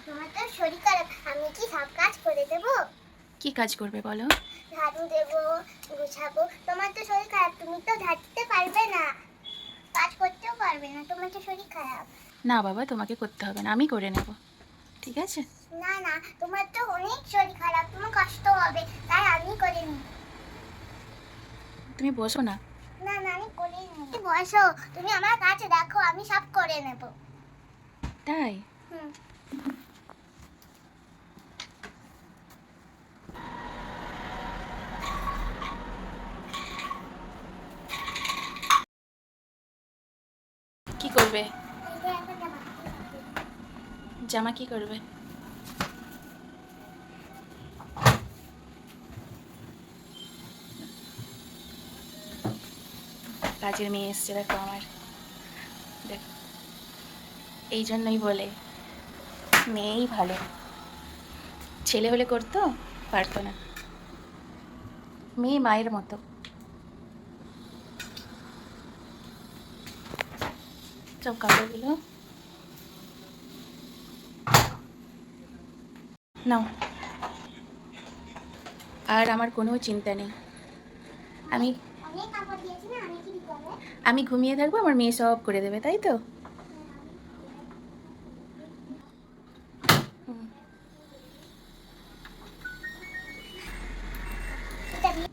তোমার তো শরীর খারাপ, আমি কি সব কাজ করে দেব? কি কাজ করবে বলো? ঝাড়ু দেব, গুছাবো। তোমার তো শরীর খারাপ, তুমি তো ঝাড়তে পারবে না, কাজ করতেও পারবে না, তোমার তো শরীর খারাপ। না বাবা, তোমাকে করতে হবে না, আমি করে নেব, ঠিক আছে? না না, তোমার তো অনেক শরীর খারাপ, তোমার কষ্ট হবে, তাই আমি করে নিই। তুমি বসো না। না না, আমি করে নিই। তুমি বসো, তুমি আমার কাছে দেখো, আমি সব করে নেব। তাই? হুম। কি করবে? এই যে একটা জামা। জামা কি করবে? কাজের মেয়ে এসছে দেখো আমার, দেখো, এই জন্যই বলে মেয়েই ভালো, ছেলে হলে করতো, পারতো না। মেয়ে মায়ের মতো। সব কাপড়গুলো নাও। আর আমার কোনো চিন্তা নেই। আমি অনেক কাপড় দিয়েছি না, আমি কি করব? আমি ঘুমিয়ে থাকবো, আমার মেয়ে সব করে দেবে, তাই তো? হুম। এটা দিয়ে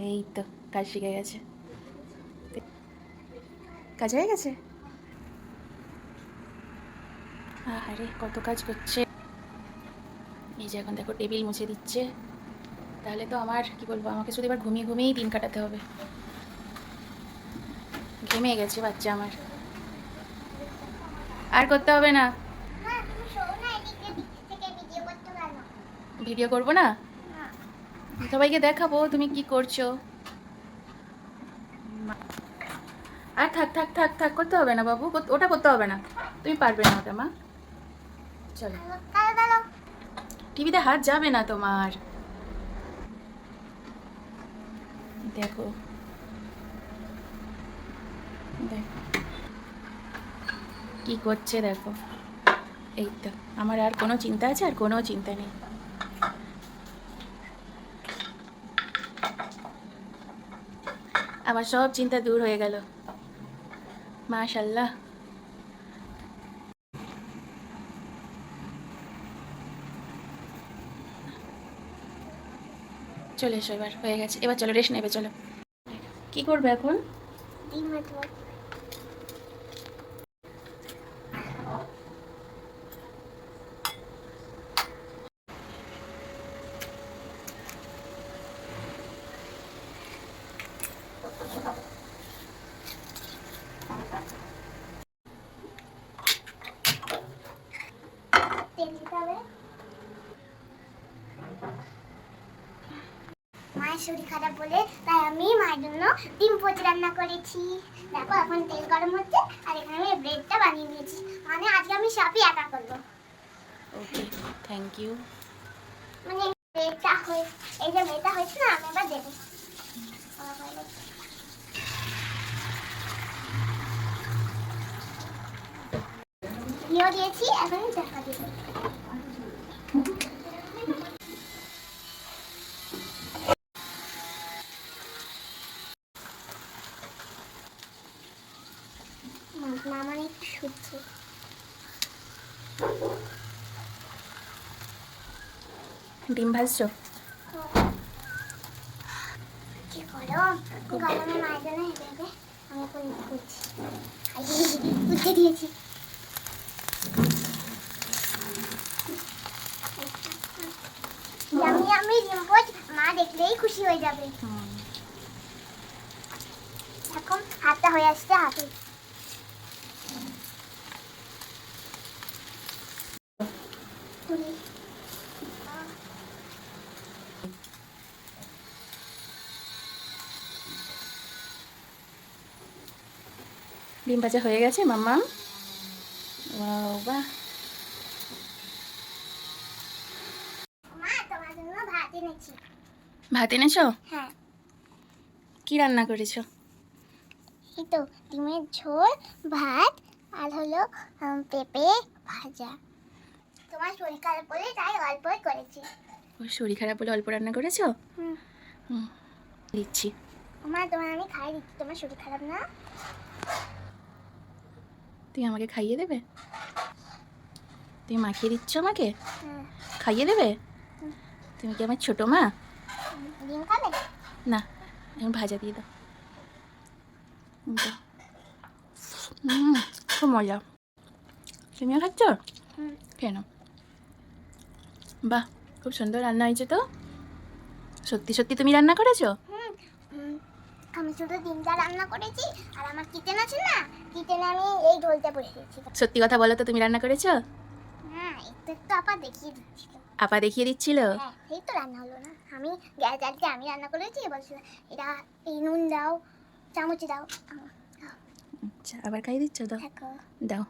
এই তো কাজ শিখে গেছে, কাজ হয়ে গেছে। আরে কত কাজ করছে। এই যে এখন দেখো টেবিল মুছে দিচ্ছে, তাহলে তো আমার কি বলবো, আমাকে শুধু এবার ঘুমিয়ে ঘুমিয়েই দিন কাটাতে হবে। ঘেমে গেছে বাচ্চা আমার, আর করতে হবে না। মা, তুমি শোও না, এদিকে থেকে ভিডিও করতে পারো। ভিডিও করবো না, না। সবাইকে দেখাবো তুমি কি করছো। আর থাক থাক থাক থাক, করতে হবে না বাবু, ওটা করতে হবে না, তুমি পারবে না ওটা মা। চলো, দাঁড়াও দাঁড়াও। টিভিতে হাত যাবে না তোমার। দেখো দেখো কি করছে দেখো। এই তো, আমার আর কোনো চিন্তা আছে? আর কোনো চিন্তা নেই। আমার সব চিন্তা দূর হয়ে গেল, মাশাল্লাহ। চলে এসো, এবার হয়ে গেছে, এবার চলো রেস্ট নেবে, চলো। কি করবে এখন? ডিম ভাজবো। তেল দিতে হবে। মায়ের শরীর খারাপ বলে তাই আমি মায়ের জন্য ডিম পোচ রান্না করেছি। দেখো এখন তেল গরম হচ্ছে, আর এখানে আমি ব্রেডটা বানিয়ে নিয়েছি, মানে আজকে আমি সবই একা করবো। ওকে, থ্যাংক ইউ। মানে ব্রেডটা হয়ে, এই যে ব্রেডটা হয়েছে না, আমি এবার দেবো। ঘিও দিয়েছি, এখন দেখা দিব। মামা একটু শুচ্ছে। ডিম ভাজছো? কি গরম, গরমে মায়ের জন্য হেঁটে হেঁটে আমি এখন করছি, উঠতে দিয়েছি। আমি আমি রিম্পোজ মা দেখলেই খুশি হয়ে যাবে। এখন হাতটা হয়ে আসছে হাতে। ডিম ভাজা হয়ে গেছে মাম্মা। ওয়াও, বাহ। মা, তোমার জন্য ভাত এনেছি। ভাত এনেছো? হ্যাঁ। কি রান্না করেছো? এই তো ডিমের ঝোল, ভাত, আর হলো পেঁপে ভাজা। তোমার শরীর খারাপ বলে তাই অল্পই করেছি। ওর শরীর খারাপ বলে অল্প রান্না করেছো? হুম। হুম, দিচ্ছি। তোমার আমি খাই দিচ্ছি, তোমার শরীর খারাপ না? তুই আমাকে খাইয়ে দেবে? তুমি মাখিয়ে দিচ্ছ আমাকে? হ্যাঁ। খাইয়ে দেবে? হুম। তুমি কি আমার ছোটো মা? ডিম খাবে? না, এখন ভাজা দিয়ে দাও। দাও। খুব মজা। তুমিও খাচ্ছ? হুম। কেন? বাহ, খুব সুন্দর রান্না হয়েছে তো। সত্যি সত্যি তুমি রান্না করেছো? হুম। হুম। আমি শুধু ডিমটা রান্না করেছি, আর আমার কিচেন আছে না, কিচেনে আমি এই ঢোলতে বসিয়েছি। সত্যি কথা বলো তো, তুমি রান্না করেছো? হ্যাঁ, একটু একটু আপা দেখিয়ে দিচ্ছিল। আপা দেখিয়ে দিচ্ছিল? হ্যাঁ, এই তো রান্না হলো না, আমি গ্যাস জ্বালিয়ে আমি রান্না করেছি, বলছিল এটা এই নুন দাও, চামচ দাও। দাও, আচ্ছা, আবার খাইয়ে দিচ্ছ? দাও দেখো। দাও।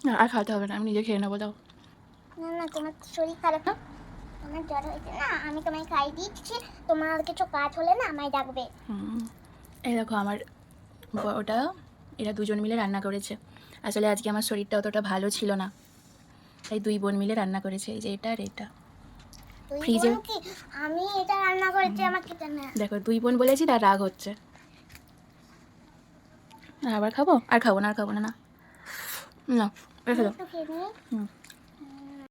না, আর খাওয়াতে হবে না, আমি নিজে খেয়ে নেবো। দাও। না না, তোমার শরীর খারাপ না, তোমার জ্বর হয়েছে না, আমি তোমায় খাইয়ে দিচ্ছি। তোমার কিছু কাজ হলে না আমায় ডাকবে। এই দেখো আমার ওটা, এরা দুজন মিলে রান্না করেছে। আসলে আজকে আমার শরীরটা অতটা ভালো ছিল না, তাই দুই বোন মিলে রান্না করেছে। এই যে এটা আর এটা। তুই ফ্রিজে বোন কি? আমি এটা রান্না করেছি আমার কিচেনে। দেখো, দুই বোন বলেছি, তার রাগ হচ্ছে। আবার খাবো? আর খাবো না, আর খাবো না, না না, রেখে দাও। একটু খেয়ে নিই। হুম।